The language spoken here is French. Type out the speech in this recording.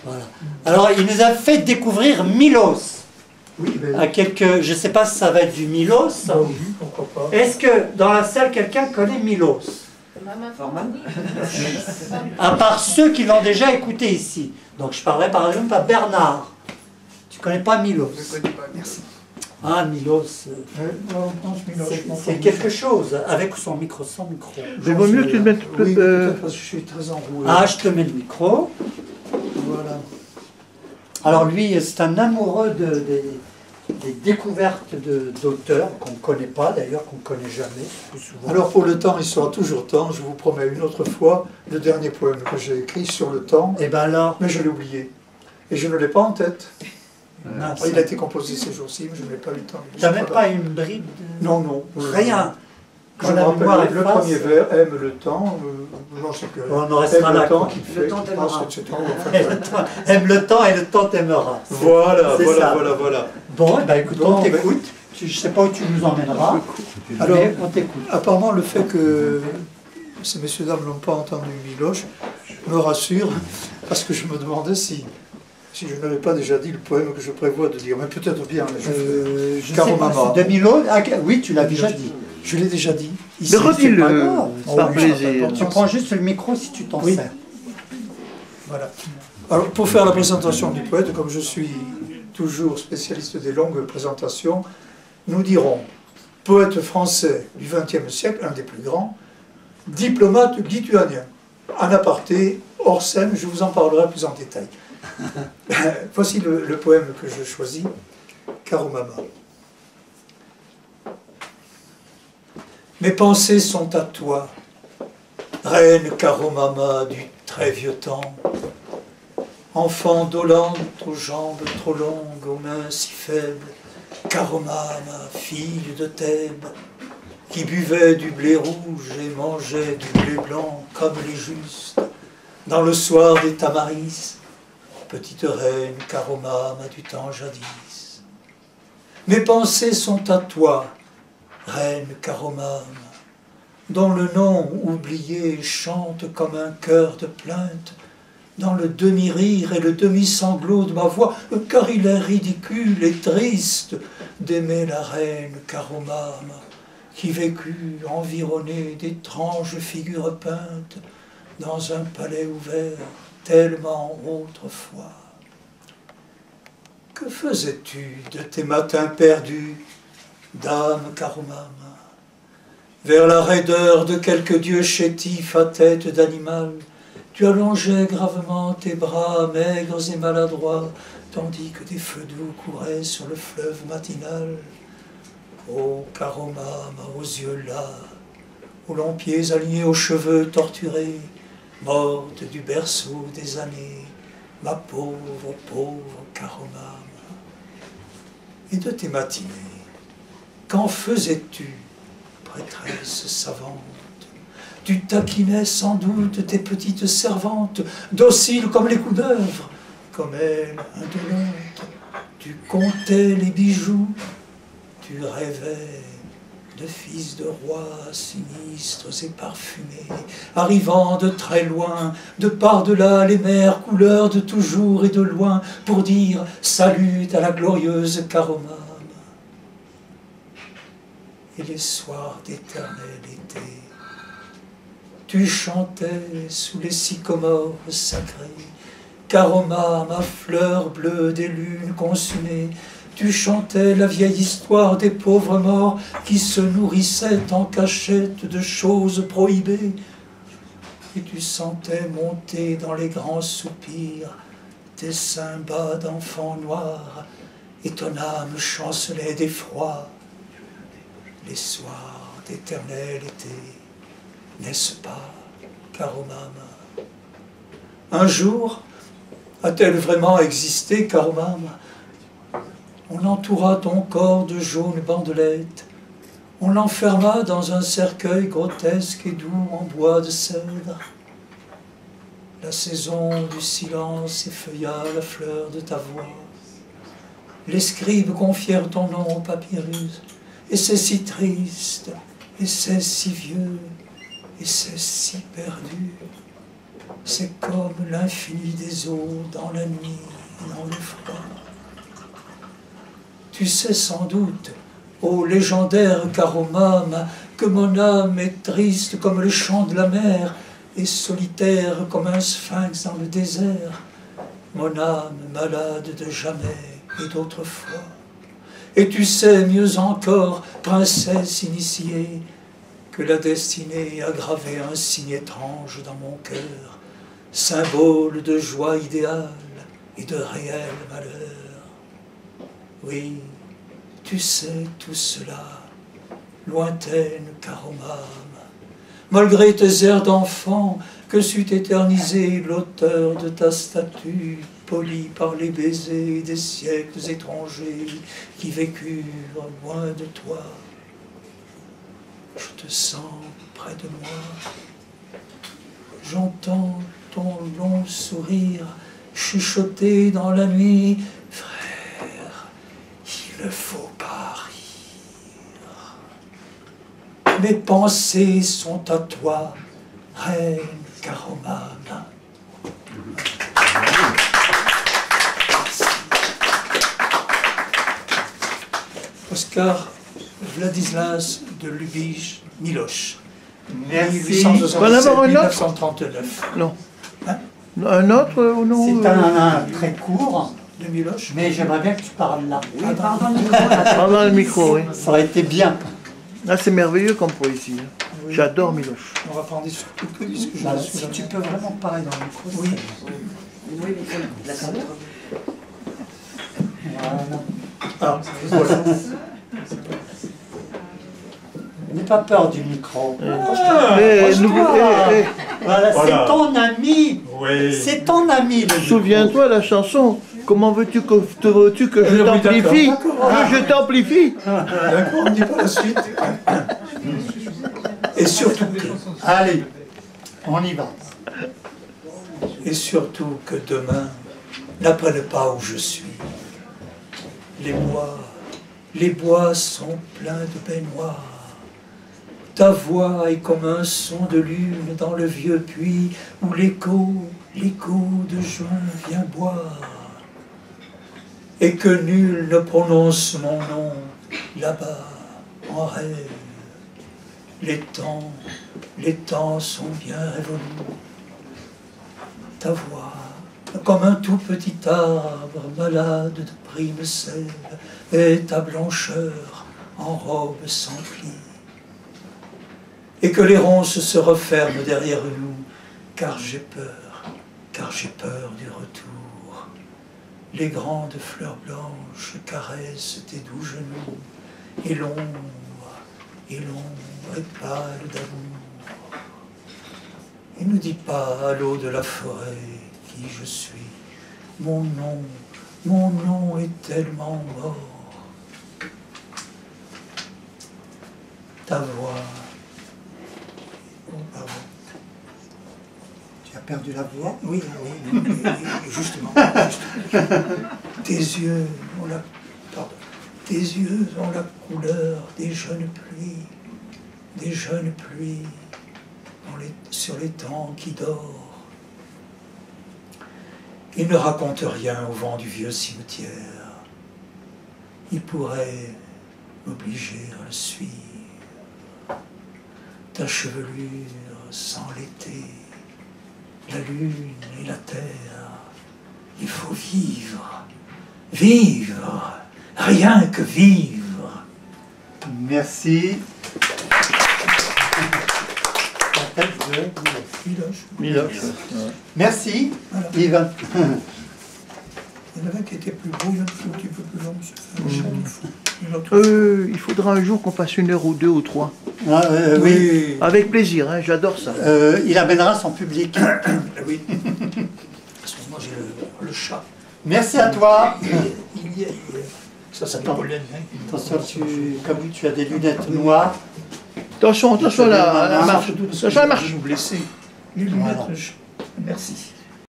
Voilà. Alors, il nous a fait découvrir Milos. Oui, mais... À quelques, je ne sais pas si ça va être du Milos. Oui, pourquoi pas. Est-ce que dans la salle, quelqu'un connaît Milos? À part ceux qui l'ont déjà écouté ici. Donc, je parlais par exemple à Bernard. Tu ne connais pas Milos? Je ne connais pas, merci. Ah, Milos. C'est quelque chose, avec son micro, sans micro. Il vaut mieux que tu le mettes... Oui, peut-être parce que je suis très enroué. Ah, je te mets le micro. Voilà. Alors lui, c'est un amoureux des découvertes d'auteurs qu'on ne connaît pas, d'ailleurs, qu'on ne connaît jamais, plus souvent. Alors pour le temps, il sera toujours temps. Je vous promets une autre fois le dernier poème que j'ai écrit sur le temps. Et bien alors... Mais je l'ai oublié. Et je ne l'ai pas en tête. Ah, Il a été composé ces jours-ci, mais je n'ai pas eu le temps. Tu n'as même pas une bride de... Non, non. Rien. Je me rappelle le premier vers, aime le temps, j'en sais plus. On en restera là. Le temps qu'il fait, le temps t'aimera. Aime le temps et le temps t'aimera. Voilà, c'est voilà, ça. voilà, voilà. Bon, eh ben, écoute, Bon, on t'écoute. Je ne sais pas où tu nous emmèneras. Alors, mais on t'écoute. apparemment, le fait que ces messieurs-dames n'ont pas entendu Miloche me rassure, parce que je me demandais si je n'avais pas déjà dit le poème que je prévois de dire. Mais peut-être bien. Je sais Caromama. pas, de Milos. Ah, oui, tu l'as déjà dit. Je l'ai déjà dit. Mais redis-le, par oui, plaisir. Tu prends juste le micro si tu t'en Oui. sers. Voilà. Alors, pour faire la présentation du poète, comme je suis toujours spécialiste des longues présentations, nous dirons poète français du XXe siècle, un des plus grands, diplomate lituanien. En aparté, hors scène, je vous en parlerai plus en détail. Voici le poème que je choisis, Caromama. Mes pensées sont à toi, reine Caromama du très vieux temps, enfant dolente aux jambes trop longues, aux mains si faibles, Caromama, fille de Thèbes, qui buvait du blé rouge et mangeait du blé blanc comme les justes, dans le soir des Tamaris, petite reine Caromama du temps jadis. Mes pensées sont à toi, reine Caromama, dont le nom oublié chante comme un chœur de plainte, dans le demi-rire et le demi-sanglot de ma voix, car il est ridicule et triste d'aimer la reine Caromama, qui vécut environnée d'étranges figures peintes dans un palais ouvert tellement autrefois. Que faisais-tu de tes matins perdus, dame Caromama, vers la raideur de quelque dieu chétif à tête d'animal? Tu allongeais gravement tes bras maigres et maladroits, tandis que des feux doux couraient sur le fleuve matinal. Ô Caromama, aux yeux las, aux longs pieds alignés aux cheveux torturés, morte du berceau des années, ma pauvre, pauvre Caromama. Et de tes matinées, qu'en faisais-tu, prêtresse savante? Tu taquinais sans doute tes petites servantes, dociles comme les couleuvres, comme elles, indolentes. Tu comptais les bijoux, tu rêvais de fils de rois sinistres et parfumés, arrivant de très loin, de par-delà les mers, couleurs de toujours et de loin, pour dire salut à la glorieuse Caromama. Et les soirs d'éternel été, tu chantais sous les sycomores sacrés, Caromama, fleur bleue des lunes consumées. Tu chantais la vieille histoire des pauvres morts qui se nourrissaient en cachette de choses prohibées. Et tu sentais monter dans les grands soupirs tes seins bas d'enfants noirs, et ton âme chancelait d'effroi. Les soirs d'éternel été, n'est-ce pas, Caromama? Un jour, a-t-elle vraiment existé, Caromama? On entoura ton corps de jaunes bandelettes, on l'enferma dans un cercueil grotesque et doux en bois de cèdre. La saison du silence effeuilla la fleur de ta voix. Les scribes confièrent ton nom au papyrus, et c'est si triste, et c'est si vieux, et c'est si perdu. C'est comme l'infini des eaux dans la nuit et dans le froid. Tu sais sans doute, ô légendaire Caromame, que mon âme est triste comme le chant de la mer et solitaire comme un sphinx dans le désert. Mon âme malade de jamais et d'autrefois. Et tu sais mieux encore, princesse initiée, que la destinée a gravé un signe étrange dans mon cœur, symbole de joie idéale et de réel malheur. Oui, tu sais tout cela, lointaine Caromame, malgré tes airs d'enfant que sut éterniser l'auteur de ta statue, polie par les baisers des siècles étrangers qui vécurent loin de toi. Je te sens près de moi, j'entends ton long sourire chuchoter dans la nuit. Frère, il ne faut pas rire. Mes pensées sont à toi, reine Caromame. Oscar Vladislas de Lubitsch Miloš. Merci. 1867-1939. Non. Hein? Un autre ou non? C'est un très court, De Miloš. mais j'aimerais bien que tu parles là. Pendant le micro, oui. Ça aurait été bien. Là, c'est merveilleux comme poésie. Hein. Oui. J'adore Miloš. On va prendre surtout que puisque je Bah, suis si là. tu peux vraiment parler dans le micro. Oui. Voilà. Ah, voilà. N'aie pas peur du micro. Voilà, Voilà. c'est ton ami. Oui. C'est ton ami. Le micro. Souviens-toi la chanson. Comment veux-tu que je Oui, t'amplifie? d'accord. Que je t'amplifie. D'accord, on ne dit pas la suite. Et surtout que, Allez, on y va. et surtout que demain n'apprenne pas où je suis. Les bois sont pleins de baignoires. Ta voix est comme un son de lune dans le vieux puits où l'écho de juin vient boire. Et que nul ne prononce mon nom là-bas en rêve. Les temps sont bien révolus. Ta voix, comme un tout petit arbre malade de prime sève, et ta blancheur en robe sans plis. Et que les ronces se referment derrière nous, car j'ai peur du retour. Les grandes fleurs blanches caressent tes doux genoux, et l'ombre est pâle d'amour. Et ne dis pas à l'eau de la forêt qui je suis. Mon nom est tellement mort. Ta voix. Oh, pardon. Tu as perdu la voix? Oui, justement. Tes yeux ont la. Pardon. Tes yeux ont la couleur des jeunes pluies. Des jeunes pluies sur les temps qui dorent. Il ne raconte rien au vent du vieux cimetière. Il pourrait m'obliger à le suivre. Ta chevelure sent l'été, la lune et la terre. Il faut vivre, vivre, rien que vivre. Merci. La tête de Miloš. Merci, Voilà. Yves. Il y en avait qui était plus beau, il y en a un petit peu plus long, ça fait un chant de fou. Une autre. Il faudra un jour qu'on fasse 1 heure ou 2 ou 3. Ah, oui. Oui. Avec plaisir, hein, j'adore ça. Il amènera son public. Oui. Parce que moi j'ai le chat. Merci à toi. Il y a. Ça s'appelle Attends. pollen. Attention, comme tu as des lunettes noires. Attention, la marche. Attention, la marche. Vous blessez. Les lunettes, Voilà. Merci.